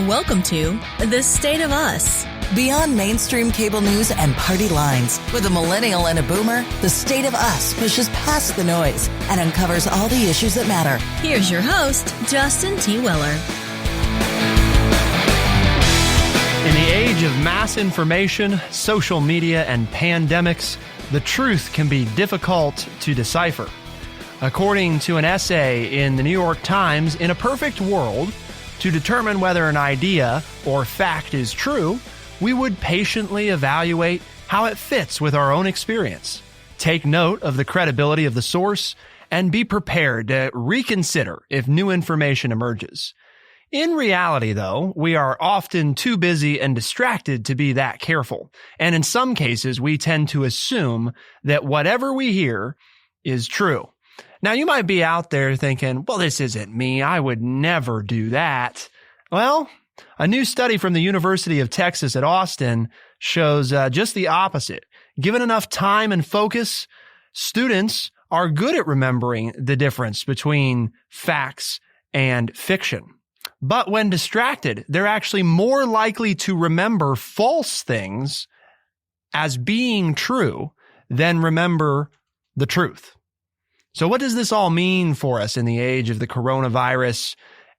Welcome to The State of Us. Beyond mainstream cable news and party lines, with a millennial and a boomer, The State of Us pushes past the noise and uncovers all the issues that matter. Here's your host, Justin T. Weller. In the age of mass information, social media, and pandemics, the truth can be difficult to decipher. According to an essay in the New York Times, in a perfect world, to determine whether an idea or fact is true, we would patiently evaluate how it fits with our own experience, take note of the credibility of the source, and be prepared to reconsider if new information emerges. In reality, though, we are often too busy and distracted to be that careful, and in some cases, we tend to assume that whatever we hear is true. Now, you might be out there thinking, well, this isn't me. I would never do that. Well, a new study from the University of Texas at Austin shows just the opposite. Given enough time and focus, students are good at remembering the difference between facts and fiction. But when distracted, they're actually more likely to remember false things as being true than remember the truth. So what does this all mean for us in the age of the coronavirus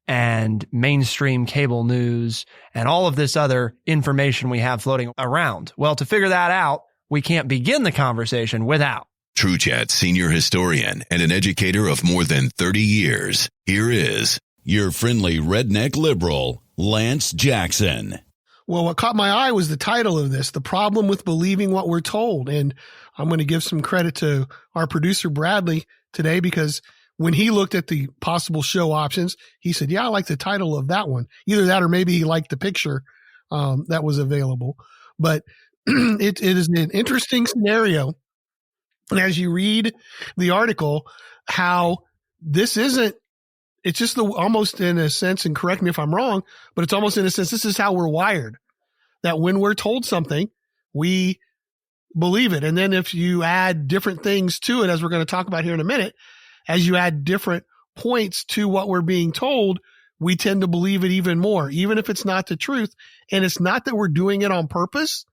and mainstream cable news and all of this other information we have floating around? Well, to figure that out, we can't begin the conversation without TrueChat senior historian and an educator of more than 30 years. Here is your friendly redneck liberal, Lance Jackson. Well, what caught my eye was the title of this, The Problem with Believing What We're Told. And I'm going to give some credit to our producer, Bradley, today, because when he looked at the possible show options, he said, yeah, I like the title of that one. Either that or maybe he liked the picture that was available. But it is an interesting scenario. And as you read the article, how this isn't, it's just almost in a sense, and correct me if I'm wrong, but it's almost in a sense, this is how we're wired, that when we're told something, we believe it. And then if you add different things to it, as we're going to talk about here in a minute, as you add different points to what we're being told, we tend to believe it even more, even if it's not the truth. And it's not that we're doing it on purpose,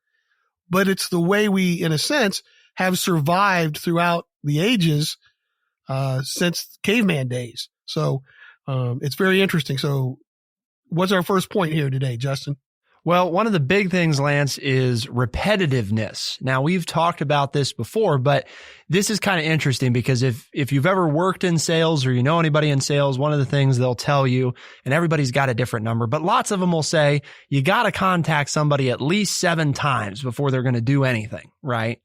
but it's the way we, in a sense, have survived throughout the ages since caveman days. So it's very interesting. So what's our first point here today, Justin? Well, one of the big things, Lance, is repetitiveness. Now, we've talked about this before, but this is kind of interesting because if you've ever worked in sales or you know anybody in sales, one of the things they'll tell you, and everybody's got a different number, but lots of them will say, you got to contact somebody at least 7 times before they're going to do anything, right?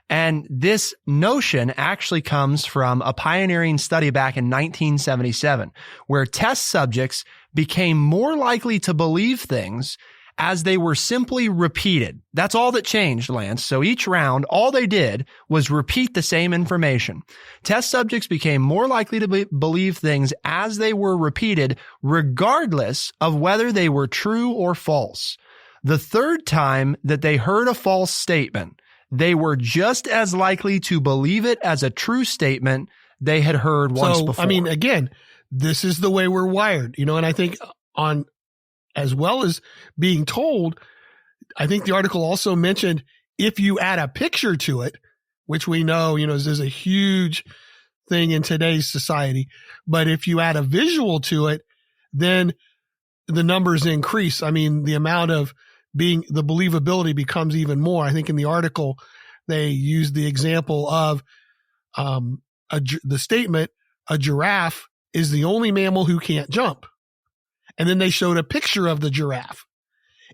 And this notion actually comes from a pioneering study back in 1977, where test subjects became more likely to believe things as they were simply repeated. That's all that changed, Lance. So each round, all they did was repeat the same information. Test subjects became more likely to believe things as they were repeated, regardless of whether they were true or false. The third time that they heard a false statement, they were just as likely to believe it as a true statement they had heard once before. I mean, again, this is the way we're wired, and I think as well as being told, I think the article also mentioned if you add a picture to it, which we know, is a huge thing in today's society. But if you add a visual to it, then the numbers increase. I mean, the amount of the believability becomes even more. I think in the article, they used the example of the statement, a giraffe is the only mammal who can't jump. And then they showed a picture of the giraffe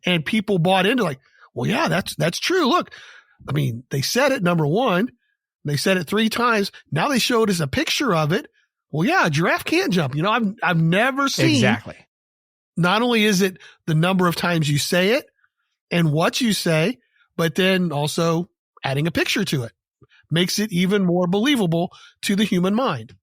and people bought into like, well, yeah, that's true. Look, I mean, they said it, number one, they said it 3 times. Now they showed us a picture of it. Well, yeah, a giraffe can't jump. I've never seen. Exactly. Not only is it the number of times you say it and what you say, but then also adding a picture to it makes it even more believable to the human mind.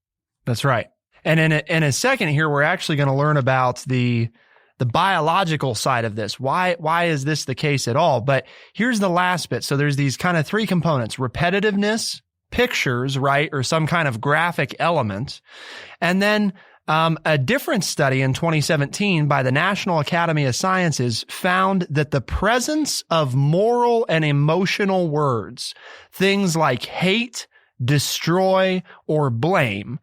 That's right. And in a second here, we're actually going to learn about the biological side of this. Why is this the case at all? But here's the last bit. So there's these kind of 3 components: repetitiveness, pictures, right, or some kind of graphic element, and then A different study in 2017 by the National Academy of Sciences found that the presence of moral and emotional words, things like hate, destroy, or blame,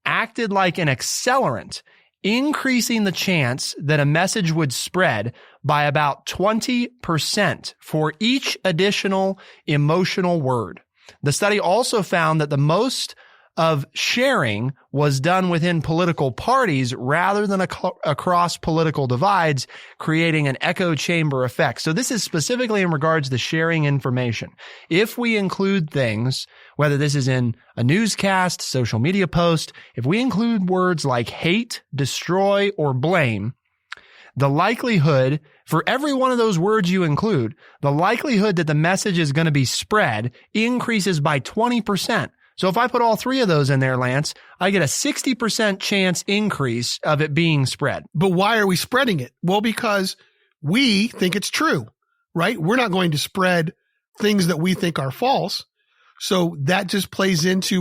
acted like an accelerant, increasing the chance that a message would spread by about 20% for each additional emotional word. The study also found that the most of sharing was done within political parties rather than across political divides, creating an echo chamber effect. So this is specifically in regards to sharing information. If we include things, whether this is in a newscast, social media post, if we include words like hate, destroy, or blame, the likelihood for every one of those words you include, the likelihood that the message is going to be spread increases by 20%. So if I put all three of those in there, Lance, I get a 60% chance increase of it being spread. But why are we spreading it? Well, because we think it's true, right? We're not going to spread things that we think are false. So that just plays into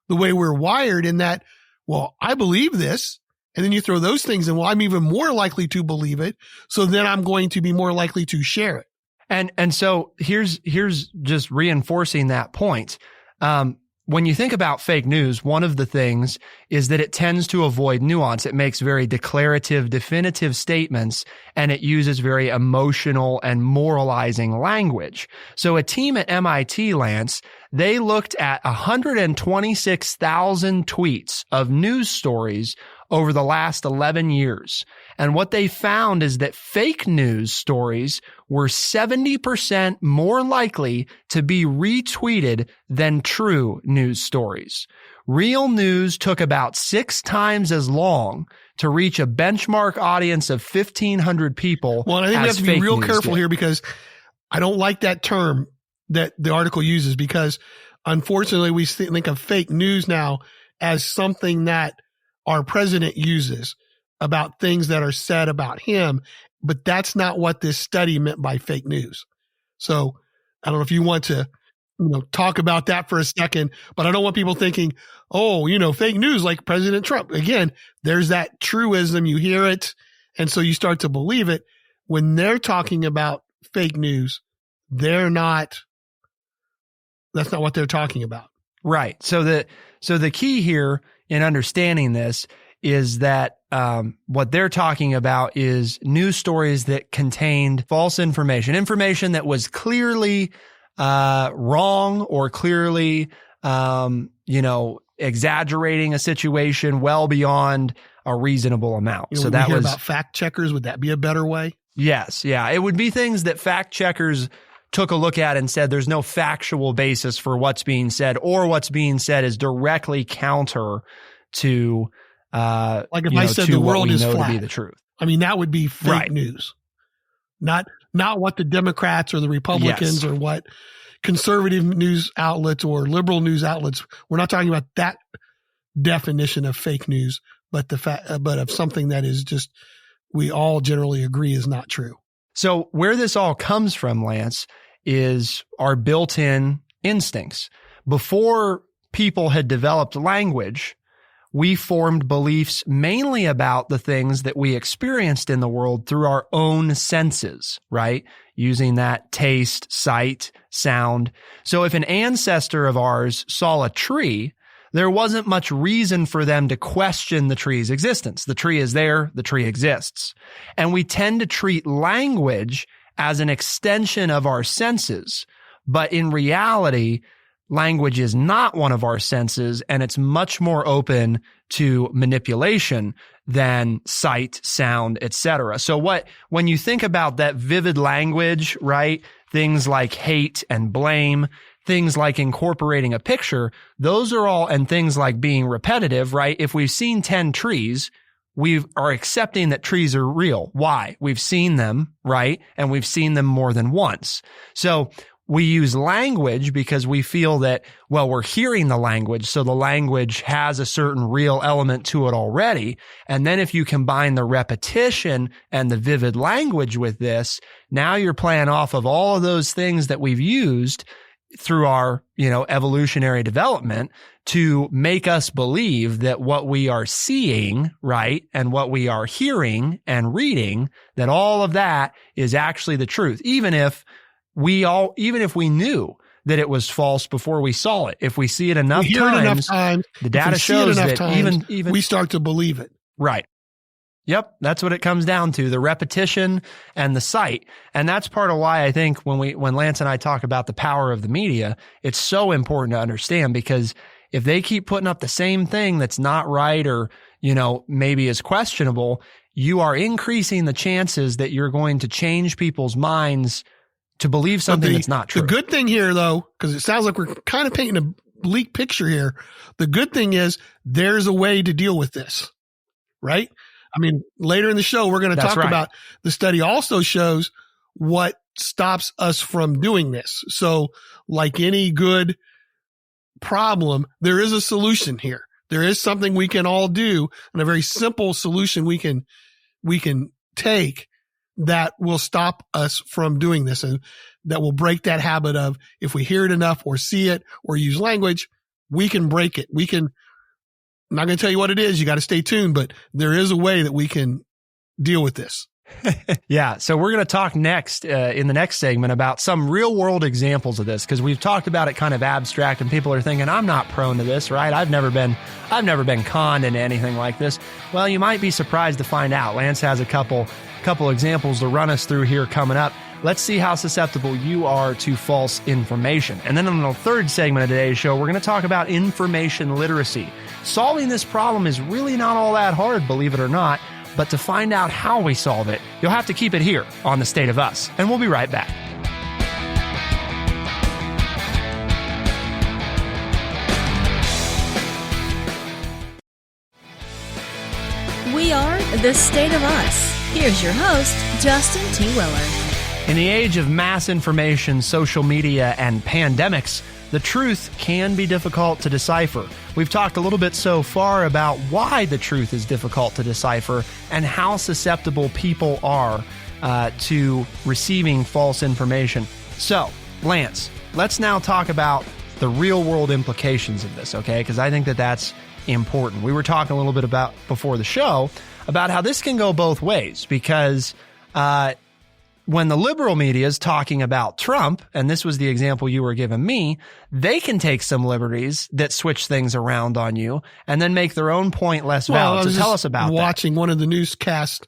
the way we're wired in that, well, I believe this. And then you throw those things in, well, I'm even more likely to believe it. So then I'm going to be more likely to share it. And so here's just reinforcing that point. When you think about fake news, one of the things is that it tends to avoid nuance. It makes very declarative, definitive statements, and it uses very emotional and moralizing language. So a team at MIT, Lance, they looked at 126,000 tweets of news stories over the last 11 years. And what they found is that fake news stories were 70% more likely to be retweeted than true news stories. Real news took about 6 times as long to reach a benchmark audience of 1,500 people. Well, I think we have to be real careful here because I don't like that term that the article uses because unfortunately we think of fake news now as something that our president uses about things that are said about him, but that's not what this study meant by fake news. So I don't know if you want to, talk about that for a second, but I don't want people thinking, oh, fake news like President Trump. Again, there's that truism. You hear it. And so you start to believe it. When they're talking about fake news, that's not what they're talking about. Right. So the key here in understanding this is that what they're talking about is news stories that contained false information that was clearly wrong or clearly, exaggerating a situation well beyond a reasonable amount. So that was about fact checkers. Would that be a better way? Yes. Yeah. It would be things that fact checkers took a look at and said there's no factual basis for what's being said, or what's being said is directly counter to like if I said the world is flat, to be the truth. I mean, that would be fake news, not what the Democrats or the Republicans or what conservative news outlets or liberal news outlets. We're not talking about that definition of fake news, but but of something that is just we all generally agree is not true. So where this all comes from, Lance, is our built-in instincts. Before people had developed language, we formed beliefs mainly about the things that we experienced in the world through our own senses, right? Using that taste, sight, sound. So if an ancestor of ours saw a tree, there wasn't much reason for them to question the tree's existence. The tree is there, the tree exists. And we tend to treat language as an extension of our senses. But in reality, language is not one of our senses, and it's much more open to manipulation than sight, sound, etc. So when you think about that vivid language, right? Things like hate and blame, things like incorporating a picture, those are all, and things like being repetitive, right? If we've seen 10 trees, we are accepting that trees are real. Why? We've seen them, right? And we've seen them more than once. So we use language because we feel that, well, we're hearing the language, so the language has a certain real element to it already. And then if you combine the repetition and the vivid language with this, now you're playing off of all of those things that we've used through our, evolutionary development to make us believe that what we are seeing, right, and what we are hearing and reading, that all of that is actually the truth, even if we knew that it was false before we saw it. If we see it enough times, the data shows that even we start to believe it. Right. Yep. That's what it comes down to, the repetition and the sight. And that's part of why I think when Lance and I talk about the power of the media, it's so important to understand, because if they keep putting up the same thing that's not right or, maybe is questionable, you are increasing the chances that you're going to change people's minds to believe something that's not true. The good thing here, though, because it sounds like we're kind of painting a bleak picture here. The good thing is there's a way to deal with this, right? I mean, later in the show, we're going to talk about the study also shows what stops us from doing this. So like any good problem, there is a solution here. There is something we can all do, and a very simple solution we can take that will stop us from doing this, and that will break that habit of, if we hear it enough or see it or use language, we can break it. I'm not going to tell you what it is. You got to stay tuned, but there is a way that we can deal with this. Yeah. So we're going to talk next in the next segment about some real world examples of this, because we've talked about it kind of abstract and people are thinking, I'm not prone to this, right? I've never been conned into anything like this. Well, you might be surprised to find out. Lance has a couple examples to run us through here coming up. Let's see how susceptible you are to false information. And then in the third segment of today's show, we're going to talk about information literacy. Solving this problem is really not all that hard, believe it or not. But to find out how we solve it, you'll have to keep it here on The State of Us. And we'll be right back. We are The State of Us. Here's your host, Justin T. Weller. In the age of mass information, social media, and pandemics, the truth can be difficult to decipher. We've talked a little bit so far about why the truth is difficult to decipher and how susceptible people are to receiving false information. So, Lance, let's now talk about the real-world implications of this, okay? Because I think that that's important. We were talking a little bit about before the show about how this can go both ways, because when the liberal media is talking about Trump, and this was the example you were giving me, they can take some liberties that switch things around on you and then make their own point less valid. So tell us about that. Watching one of the newscasts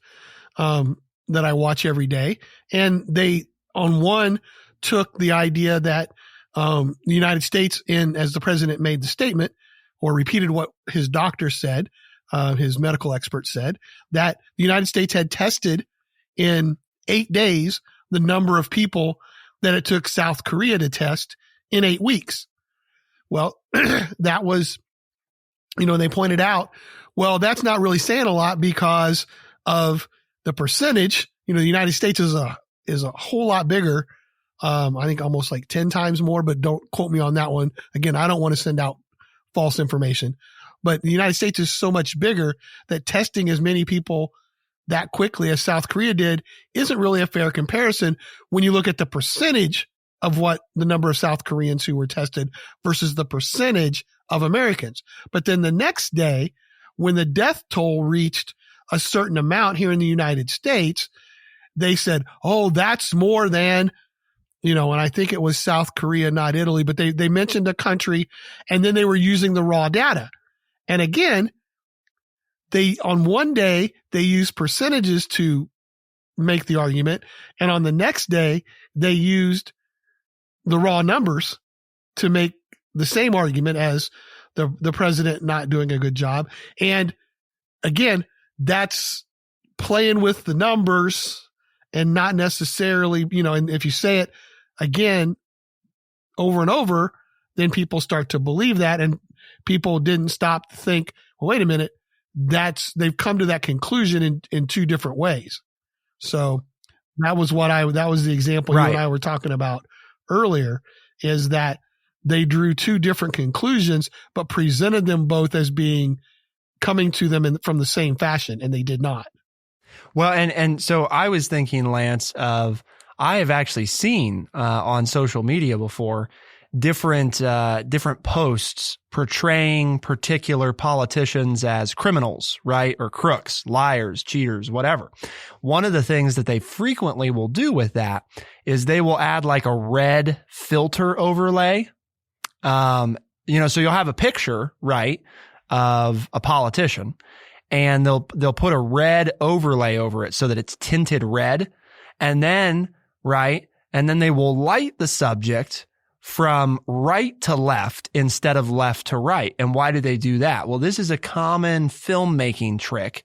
that I watch every day, and they, on one, took the idea that the United States, as the president made the statement or repeated what his doctor said, his medical expert said, that the United States had tested in 8 days the number of people that it took South Korea to test in 8 weeks. Well, that was, they pointed out, well, that's not really saying a lot because of the percentage. The United States is a whole lot bigger. I think almost like 10 times more, but don't quote me on that one. Again, I don't want to send out false information, but the United States is so much bigger that testing as many people that quickly as South Korea did isn't really a fair comparison when you look at the percentage of what the number of South Koreans who were tested versus the percentage of Americans. But then the next day, when the death toll reached a certain amount here in the United States, they said, oh, that's more than, and I think it was South Korea, not Italy, but they mentioned a country, and then they were using the raw data. And again, on one day, they used percentages to make the argument. And on the next day, they used the raw numbers to make the same argument as the president not doing a good job. And again, that's playing with the numbers and not necessarily, and if you say it again over and over, then people start to believe that. And people didn't stop to think, well, wait a minute. They've come to that conclusion in two different ways. So that was the example you and I were talking about earlier, is that they drew two different conclusions, but presented them both as coming to them from the same fashion, and they did not. Well, and so I was thinking, Lance, I have actually seen on social media before different posts portraying particular politicians as criminals, right? Or crooks, liars, cheaters, whatever. One of the things that they frequently will do with that is they will add like a red filter overlay. So you'll have a picture, right, of a politician, and they'll put a red overlay over it so that it's tinted red. And then they will light the subject from right to left instead of left to right. And why do they do that? Well, this is a common filmmaking trick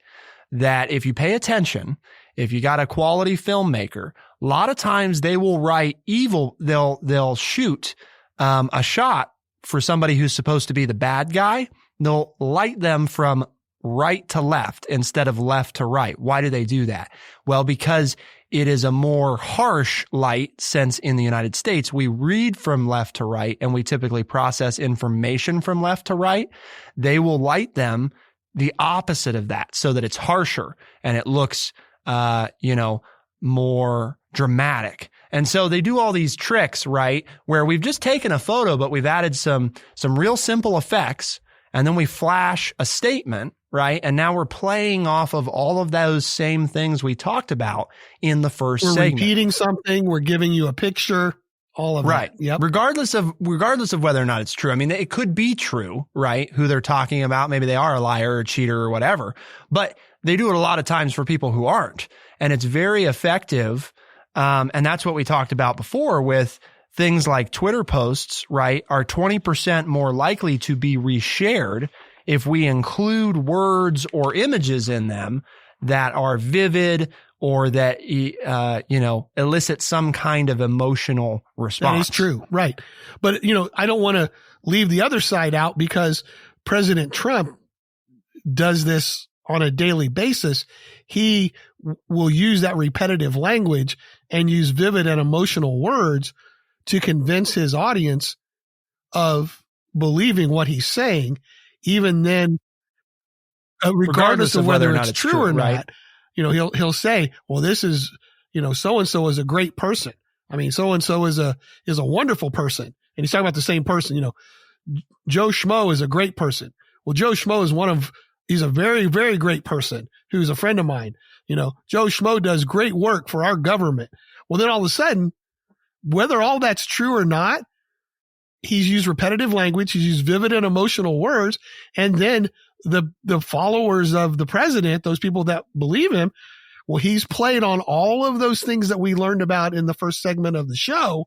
that if you pay attention, if you got a quality filmmaker, a lot of times they will write evil. They'll shoot a shot for somebody who's supposed to be the bad guy. They'll light them from right to left instead of left to right. Why do they do that? Well, because it is a more harsh light, since in the United States, we read from left to right and we typically process information from left to right. They will light them the opposite of that so that it's harsher and it looks, more dramatic. And so they do all these tricks, right, where we've just taken a photo, but we've added some real simple effects, and then we flash a statement, right? And now we're playing off of all of those same things we talked about in the first segment. We're repeating something. We're giving you a picture. All of right. That. Yep. Regardless of whether or not it's true. I mean, it could be true, right? Who they're talking about. Maybe they are a liar or a cheater or whatever, but they do it a lot of times for people who aren't. And it's very effective. And that's what we talked about before with things like Twitter posts, right, are 20% more likely to be reshared if we include words or images in them that are vivid or that, elicit some kind of emotional response. That is true. Right. But, I don't want to leave the other side out, because President Trump does this on a daily basis. He will use that repetitive language and use vivid and emotional words to convince his audience of believing what he's saying, even then, regardless of whether it's true or not. He'll say, well, this is, so-and-so is a great person. I mean, so-and-so is a wonderful person. And he's talking about the same person. Joe Schmo is a great person. Well, Joe Schmo he's a very, very great person who's a friend of mine. Joe Schmo does great work for our government. Well, then all of a sudden, whether all that's true or not, he's used repetitive language. He's used vivid and emotional words. And then the followers of the president, those people that believe him, well, he's played on all of those things that we learned about in the first segment of the show.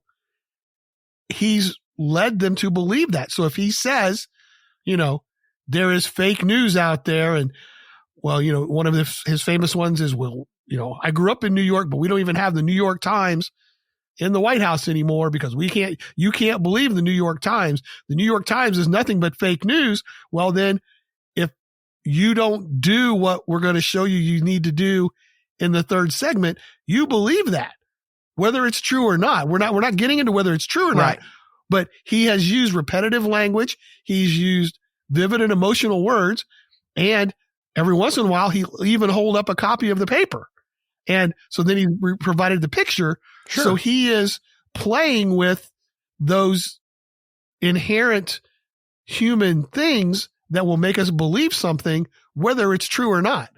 He's led them to believe that. So if he says, there is fake news out there, and one of his famous ones is, I grew up in New York, but we don't even have the New York Times in the White House anymore because you can't believe the New York Times. The New York Times is nothing but fake news. Well, then if you don't do what we're going to show you need to do in the third segment, you believe that, whether it's true or not. We're not getting into whether it's true or not, but he has used repetitive language. He's used vivid and emotional words. And every once in a while, he'll even hold up a copy of the paper. And so then he provided the picture. Sure. So he is playing with those inherent human things that will make us believe something, whether it's true or not.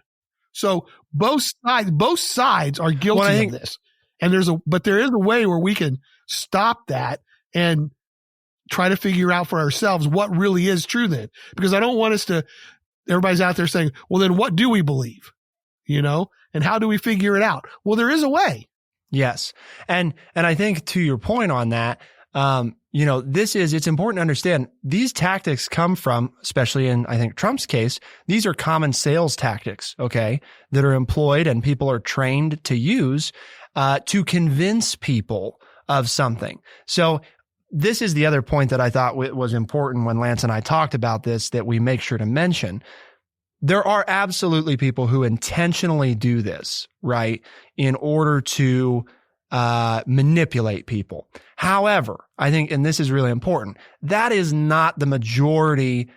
So both sides are guilty of this. And there is a way where we can stop that and try to figure out for ourselves what really is true then. Because I don't want us to, everybody's out there saying, well, then what do we believe? And how do we figure it out? Well, there is a way. Yes. And I think to your point on that, it's important to understand these tactics come from, especially in, I think, Trump's case, these are common sales tactics, okay, that are employed and people are trained to use, to convince people of something. So this is the other point that I thought was important when Lance and I talked about this, that we make sure to mention. There are absolutely people who intentionally do this, right, in order to manipulate people. However, I think, and this is really important, that is not the majority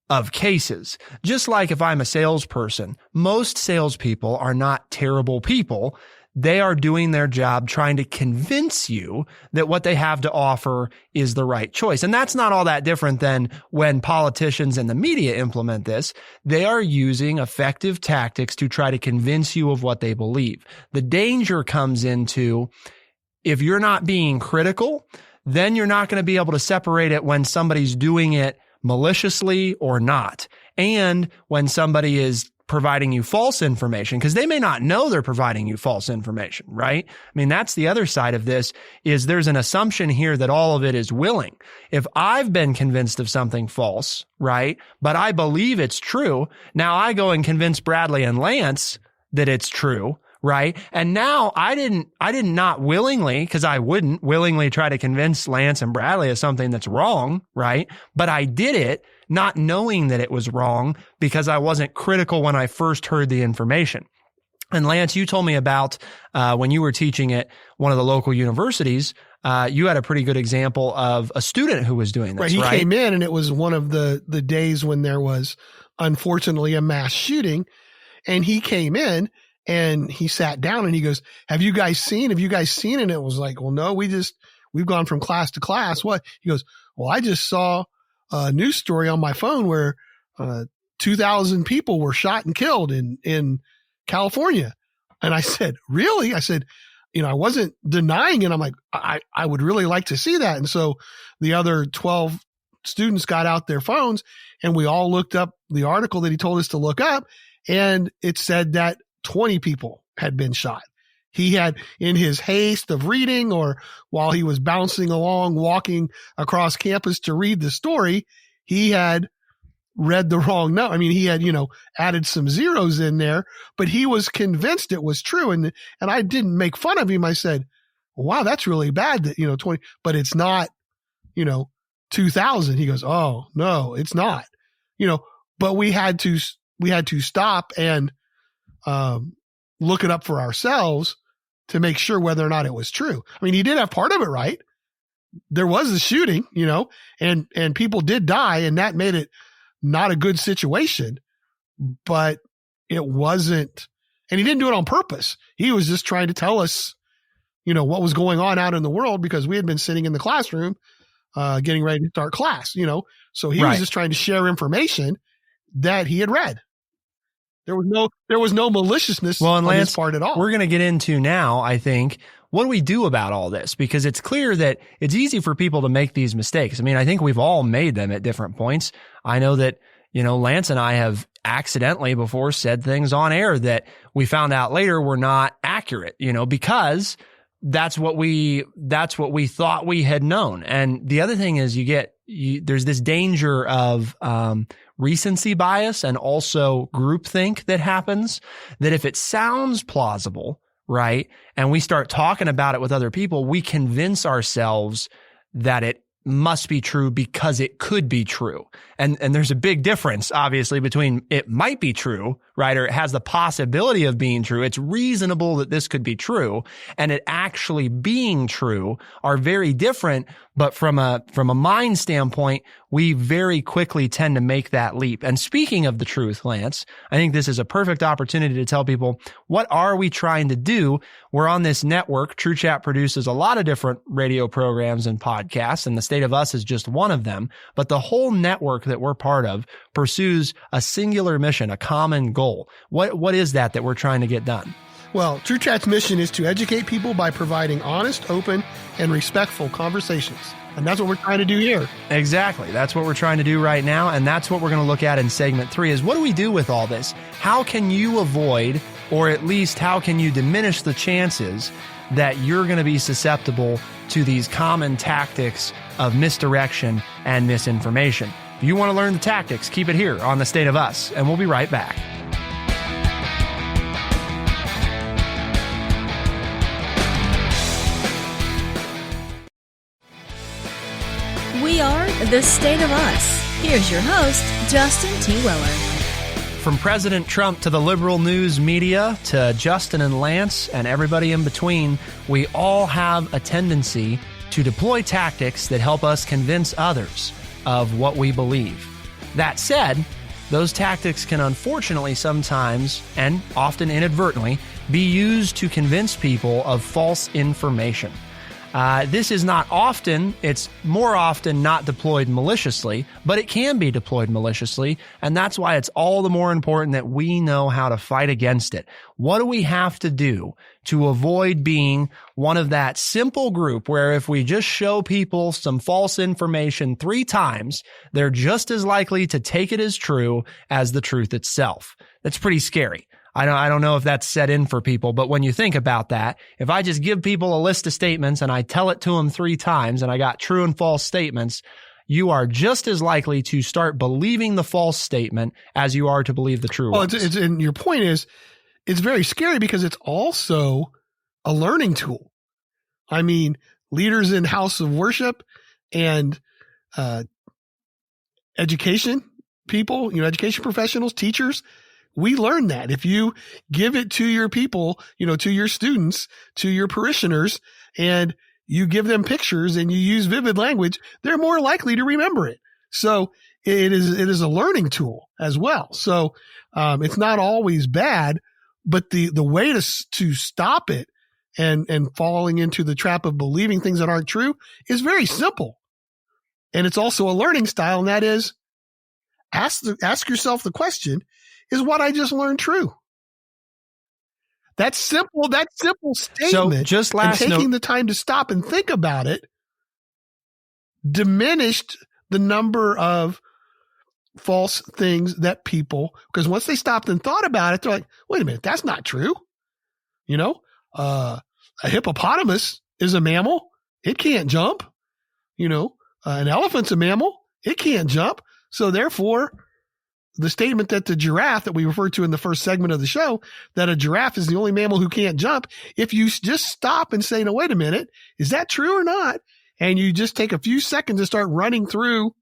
of cases. Just like if I'm a salesperson, most salespeople are not terrible people. they are doing their job trying to convince you that what they have to offer is the right choice. And that's not all that different than when politicians and the media implement this. They are using effective tactics to try to convince you of what they believe. The danger comes into if you're not being critical, then you're not going to be able to separate it when somebody's doing it maliciously or not. And when somebody is providing you false information, because they may not know they're providing you false information, right? I mean, that's the other side of this is there's an assumption here that all of it is willing. If I've been convinced of something false, right, but I believe it's true, now I go and convince Bradley and Lance that it's true, right? And now I didn't not willingly, because I wouldn't willingly try to convince Lance and Bradley of something that's wrong, right? But I did it not knowing that it was wrong because I wasn't critical when I first heard the information. And Lance, you told me about when you were teaching at one of the local universities, you had a pretty good example of a student who was doing this, right? He came in and it was one of the days when there was unfortunately a mass shooting, and he came in and he sat down and he goes, have you guys seen? And it was like, well, no, we've gone from class to class. What? He goes, well, I just saw a news story on my phone where 2,000 people were shot and killed in California. And I said, really? I said, I wasn't denying it. I'm like, I would really like to see that. And so the other 12 students got out their phones and we all looked up the article that he told us to look up. And it said that 20 people had been shot. He had, in his haste of reading or while he was bouncing along, walking across campus to read the story, he had read the wrong note. I mean, he had, added some zeros in there, but he was convinced it was true. And I didn't make fun of him. I said, wow, that's really bad that, 20, but it's not, 2,000. He goes, oh, no, it's not, but we had to stop and, look it up for ourselves to make sure whether or not it was true. I mean, he did have part of it right. There was a shooting, and people did die, and that made it not a good situation, but it wasn't, and he didn't do it on purpose. He was just trying to tell us, what was going on out in the world because we had been sitting in the classroom, getting ready to start class, so he was just trying to share information that he had read. There was no maliciousness on his part at all. We're going to get into now, I think, what do we do about all this? Because it's clear that it's easy for people to make these mistakes. I mean, I think we've all made them at different points. I know that, Lance and I have accidentally before said things on air that we found out later were not accurate, because that's what we thought we had known. And the other thing is there's this danger of, recency bias and also groupthink that happens, that if it sounds plausible, right, and we start talking about it with other people, we convince ourselves that it must be true because it could be true. And there's a big difference, obviously, between it might be true, right, or it has the possibility of being true. It's reasonable that this could be true, and it actually being true are very different. But from a mind standpoint, we very quickly tend to make that leap. And speaking of the truth, Lance, I think this is a perfect opportunity to tell people, what are we trying to do? We're on this network. True Chat produces a lot of different radio programs and podcasts, and The State of Us is just one of them. But the whole network that we're part of pursues a singular mission, a common goal. What is that we're trying to get done? Well, True Chat's mission is to educate people by providing honest, open, and respectful conversations. And that's what we're trying to do here. Exactly. That's what we're trying to do right now. And that's what we're going to look at in segment 3 is what do we do with all this? How can you avoid, or at least how can you diminish the chances that you're going to be susceptible to these common tactics of misdirection and misinformation? If you want to learn the tactics, keep it here on The State of Us, and we'll be right back. We are The State of Us. Here's your host, Justin T. Weller. From President Trump to the liberal news media to Justin and Lance and everybody in between, we all have a tendency to deploy tactics that help us convince others of what we believe. That said, those tactics can unfortunately sometimes, and often inadvertently, be used to convince people of false information. This is not often, it's more often not deployed maliciously, but it can be deployed maliciously, and that's why it's all the more important that we know how to fight against it. What do we have to do to avoid being one of that simple group where if we just show people some false information 3 times, they're just as likely to take it as true as the truth itself? That's pretty scary. I don't know if that's set in for people, but when you think about that, if I just give people a list of statements and I tell it to them 3 times and I got true and false statements, you are just as likely to start believing the false statement as you are to believe the true one. And your point is, it's very scary because it's also a learning tool. I mean, leaders in house of worship and education people, education professionals, teachers, we learn that if you give it to your people, to your students, to your parishioners, and you give them pictures and you use vivid language, they're more likely to remember it. So it is a learning tool as well. So it's not always bad, but the way to stop it and falling into the trap of believing things that aren't true is very simple. And it's also a learning style, and that is ask yourself the question, is what I just learned true? That simple statement, so just last and taking note, the time to stop and think about it diminished the number of false things that people, because once they stopped and thought about it, they're like, wait a minute, that's not true. A hippopotamus is a mammal. It can't jump. An elephant's a mammal. It can't jump. So therefore, the statement that the giraffe that we referred to in the first segment of the show, that a giraffe is the only mammal who can't jump, if you just stop and say, no, wait a minute, is that true or not? And you just take a few seconds to start running through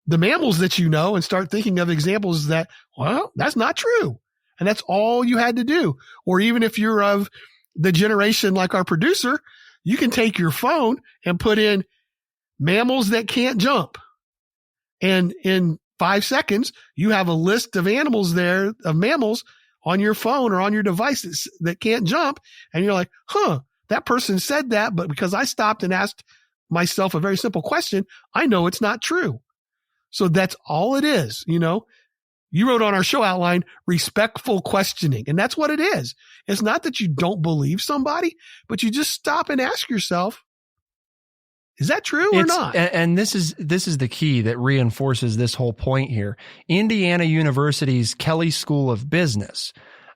the mammals that you know and start thinking of examples that, well, that's not true. And that's all you had to do. Or even if you're of the generation like our producer, you can take your phone and put in mammals that can't jump. And in 5 seconds, you have a list of animals there, of mammals on your phone or on your device that can't jump. And you're like, that person said that, but because I stopped and asked myself a very simple question, I know it's not true. So that's all it is. You wrote on our show outline, respectful questioning. And that's what it is. It's not that you don't believe somebody, but you just stop and ask yourself, is that true or not? And this is the key that reinforces this whole point here. Indiana University's Kelley School of Business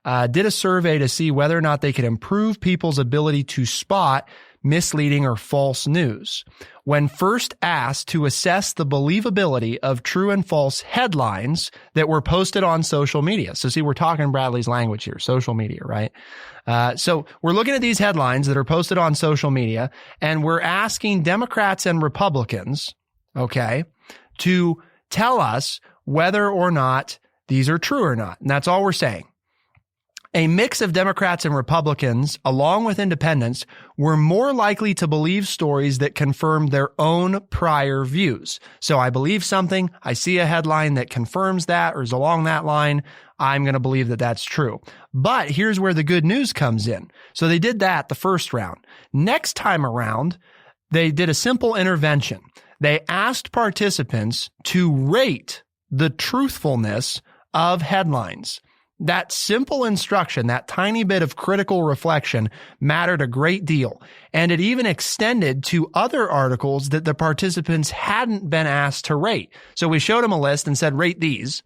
did a survey to see whether or not they could improve people's ability to spot misleading or false news. When first asked to assess the believability of true and false headlines that were posted on social media. So see, we're talking Bradley's language here, social media, right? So we're looking at these headlines that are posted on social media, and we're asking Democrats and Republicans, okay, to tell us whether or not these are true or not. And that's all we're saying. A mix of Democrats and Republicans, along with independents, were more likely to believe stories that confirmed their own prior views. So I believe something, I see a headline that confirms that or is along that line, I'm going to believe that that's true. But here's where the good news comes in. So they did that the first round. Next time around, they did a simple intervention. They asked participants to rate the truthfulness of headlines. That simple instruction, that tiny bit of critical reflection mattered a great deal. And it even extended to other articles that the participants hadn't been asked to rate. So we showed them a list and said, rate these.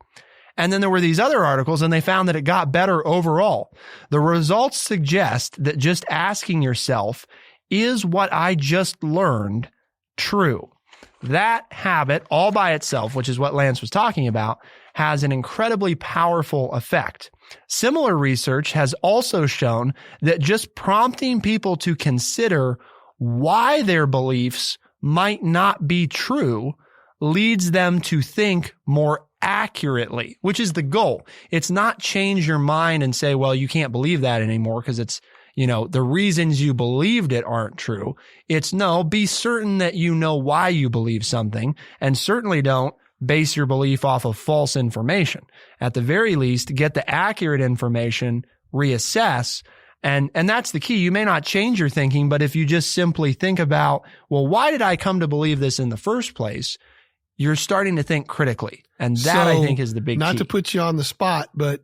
And then there were these other articles, and they found that it got better overall. The results suggest that just asking yourself, is what I just learned true? That habit all by itself, which is what Lance was talking about, has an incredibly powerful effect. Similar research has also shown that just prompting people to consider why their beliefs might not be true leads them to think more accurately, which is the goal. It's not change your mind and say, well, you can't believe that anymore because it's, the reasons you believed it aren't true. It's no, be certain that you know why you believe something, and certainly don't base your belief off of false information. At the very least, get the accurate information reassess. And that's the key. You may not change your thinking, but if you just simply think about, well, why did I come to believe this in the first place? You're starting to think critically. And that, I think, is the big key. Not to put you on the spot, but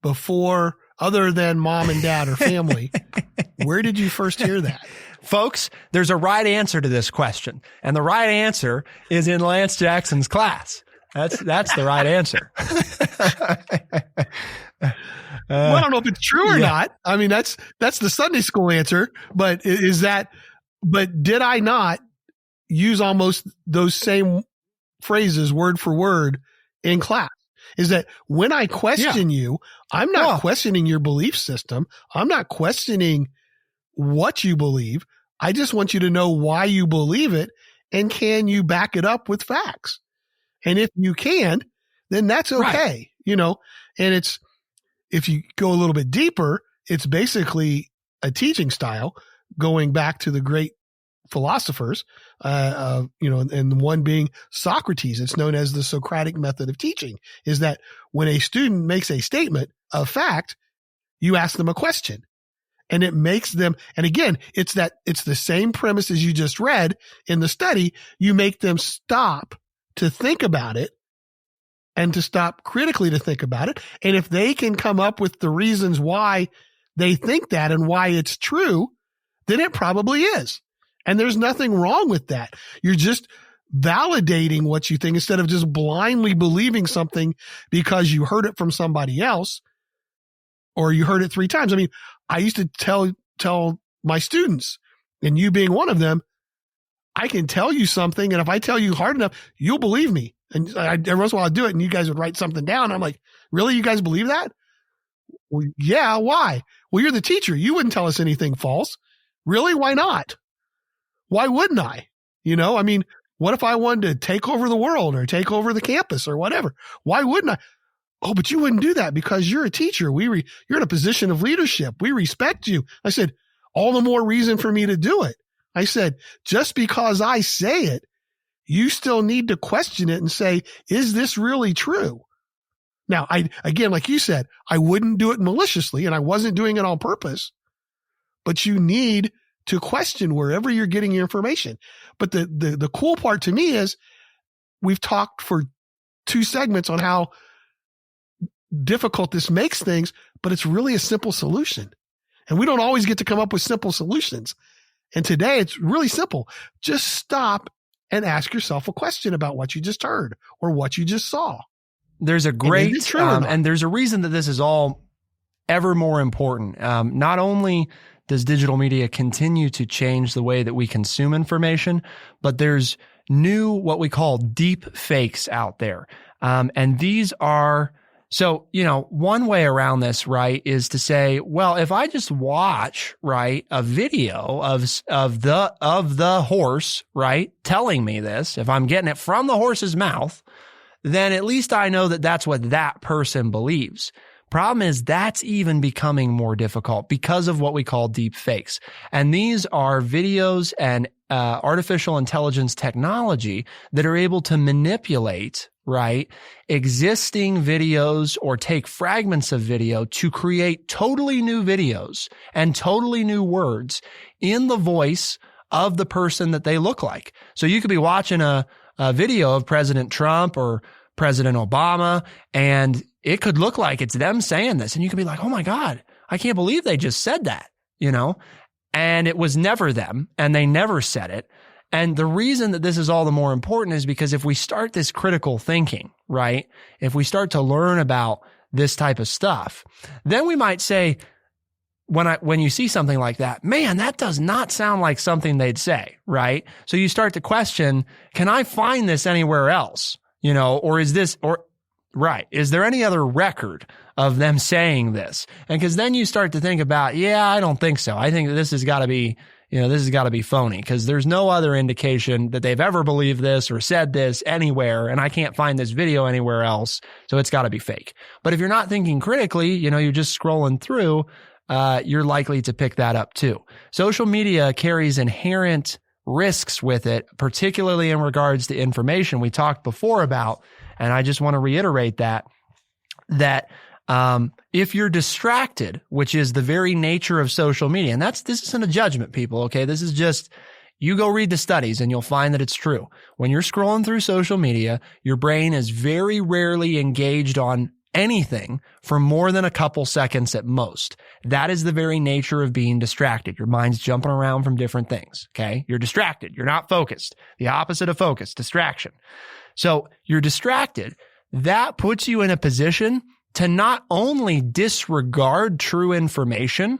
before, other than mom and dad or family, where did you first hear that? Folks, there's a right answer to this question. And the right answer is in Lance Jackson's class. That's the right answer. Well, I don't know if it's true or not. I mean, that's the Sunday school answer, but but did I not use almost those same phrases word for word in class? Is that when I question you, I'm not questioning your belief system. I'm not questioning what you believe. I just want you to know why you believe it, and can you back it up with facts? And if you can, then that's okay, and if you go a little bit deeper, it's basically a teaching style going back to the great philosophers, and one being Socrates. It's known as the Socratic method of teaching, is that when a student makes a statement of fact, you ask them a question, and it makes them, and again, it's the same premise as you just read in the study. You make them stop to think about it, and to stop critically to think about it. And if they can come up with the reasons why they think that and why it's true, then it probably is. And there's nothing wrong with that. You're just validating what you think instead of just blindly believing something because you heard it from somebody else or you heard it 3 times. I mean, I used to tell my students, and you being one of them, I can tell you something, and if I tell you hard enough, you'll believe me. And every once in a while I'd do it, and you guys would write something down. I'm like, really? You guys believe that? Well, yeah. Why? Well, you're the teacher. You wouldn't tell us anything false. Really? Why not? Why wouldn't I? I mean, what if I wanted to take over the world or take over the campus or whatever? Why wouldn't I? Oh, but you wouldn't do that because you're a teacher. You're in a position of leadership. We respect you. I said, all the more reason for me to do it. I said, just because I say it, you still need to question it and say, is this really true? Now, again, like you said, I wouldn't do it maliciously, and I wasn't doing it on purpose, but you need to question wherever you're getting your information. But the cool part to me is we've talked for 2 segments on how difficult this makes things, but it's really a simple solution. And we don't always get to come up with simple solutions. And today it's really simple. Just stop and ask yourself a question about what you just heard or what you just saw. There's a great, and there's a reason that this is all ever more important. Not only does digital media continue to change the way that we consume information, but there's new, what we call deep fakes out there. And these are, so, one way around this, right, is to say, well, if I just watch, right, a video of the horse, right, telling me this, if I'm getting it from the horse's mouth, then at least I know that that's what that person believes. Problem is that's even becoming more difficult because of what we call deep fakes. And these are videos and artificial intelligence technology that are able to manipulate, right, existing videos or take fragments of video to create totally new videos and totally new words in the voice of the person that they look like. So you could be watching a video of President Trump or President Obama, and it could look like it's them saying this. And you could be like, oh my God, I can't believe they just said that, and it was never them, and they never said it. And the reason that this is all the more important is because if we start this critical thinking, right, if we start to learn about this type of stuff, then we might say, when you see something like that, man, that does not sound like something they'd say, right? So you start to question, can I find this anywhere else? Or is there any other record of them saying this? And because then you start to think about, I don't think so. I think that this has got to be, phony because there's no other indication that they've ever believed this or said this anywhere. And I can't find this video anywhere else. So it's got to be fake. But if you're not thinking critically, you're just scrolling through, you're likely to pick that up too. Social media carries inherent risks with it, particularly in regards to information we talked before about. And I just want to reiterate that If you're distracted, which is the very nature of social media, and this isn't a judgment, people, okay? This is just, you go read the studies and you'll find that it's true. When you're scrolling through social media, your brain is very rarely engaged on anything for more than a couple seconds at most. That is the very nature of being distracted. Your mind's jumping around from different things, okay? You're distracted. You're not focused. The opposite of focus, distraction. So you're distracted. That puts you in a position to not only disregard true information,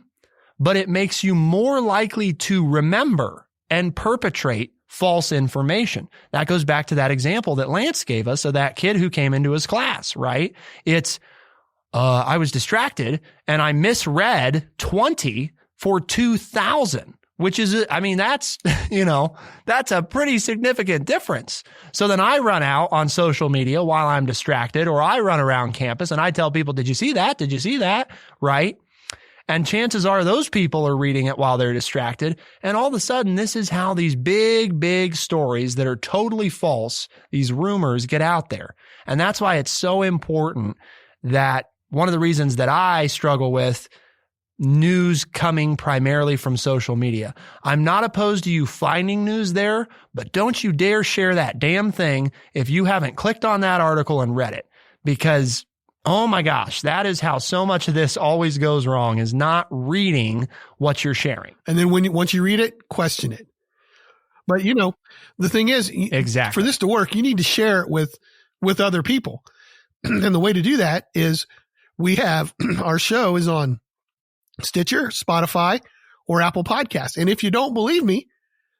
but it makes you more likely to remember and perpetrate false information. That goes back to that example that Lance gave us of that kid who came into his class, right? It's, I was distracted and I misread 20 for 2,000, which is, I mean, that's, that's a pretty significant difference. So then I run out on social media while I'm distracted, or I run around campus and I tell people, did you see that? Did you see that? Right? And chances are those people are reading it while they're distracted. And all of a sudden, this is how these big, big stories that are totally false, these rumors, get out there. And that's why it's so important that one of the reasons that I struggle with news coming primarily from social media. I'm not opposed to you finding news there, but don't you dare share that damn thing if you haven't clicked on that article and read it. Because oh my gosh, that is how so much of this always goes wrong, is not reading what you're sharing. And then once you read it, question it. But the thing is, exactly, for this to work, you need to share it with other people. And the way to do that is we have our show is on Stitcher, Spotify, or Apple Podcasts. And if you don't believe me,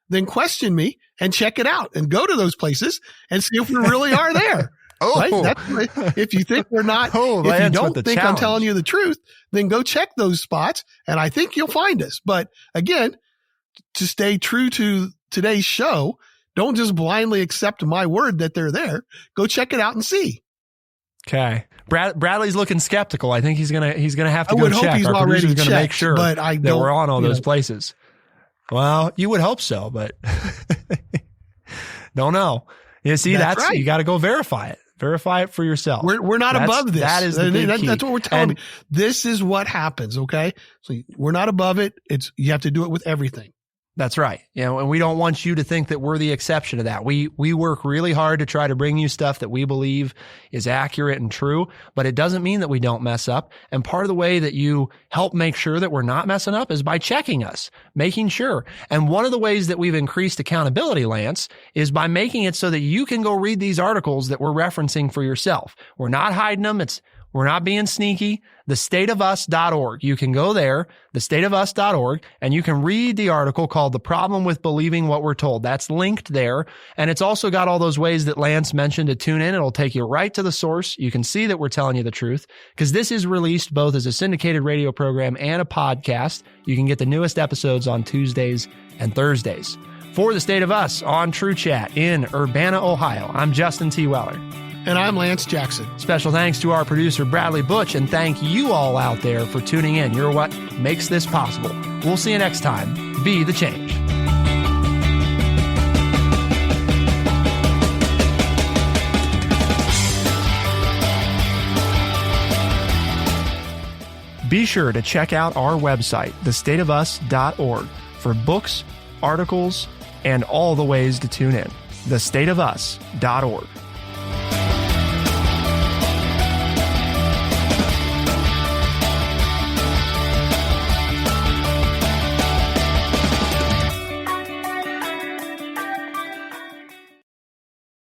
then question me and check it out and go to those places and see if we really are there. Oh, right? If you think we're not, if you don't think I'm telling you the truth, then go check those spots and I think you'll find us. But again, to stay true to today's show, don't just blindly accept my word that they're there. Go check it out and see. Okay. Bradley's looking skeptical. I think he's gonna have to go check. Hope he's Our already producer's gonna make sure but that we're on all those places. Well, you would hope so, but don't know. You see, that's right. You got to go verify it. Verify it for yourself. We're not above this. That is the big key. That's what we're telling you. This is what happens. Okay. So we're not above it. You have to do it with everything. That's right. And we don't want you to think that we're the exception to that. We work really hard to try to bring you stuff that we believe is accurate and true, but it doesn't mean that we don't mess up. And part of the way that you help make sure that we're not messing up is by checking us, making sure. And one of the ways that we've increased accountability, Lance, is by making it so that you can go read these articles that we're referencing for yourself. We're not hiding them. We're not being sneaky. Thestateofus.org. You can go there, thestateofus.org, and you can read the article called The Problem with Believing What We're Told. That's linked there. And it's also got all those ways that Lance mentioned to tune in. It'll take you right to the source. You can see that we're telling you the truth, because this is released both as a syndicated radio program and a podcast. You can get the newest episodes on Tuesdays and Thursdays. For The State of Us on True Chat in Urbana, Ohio, I'm Justin T. Weller. And I'm Lance Jackson. Special thanks to our producer, Bradley Butch, and thank you all out there for tuning in. You're what makes this possible. We'll see you next time. Be the change. Be sure to check out our website, thestateofus.org, for books, articles, and all the ways to tune in. Thestateofus.org.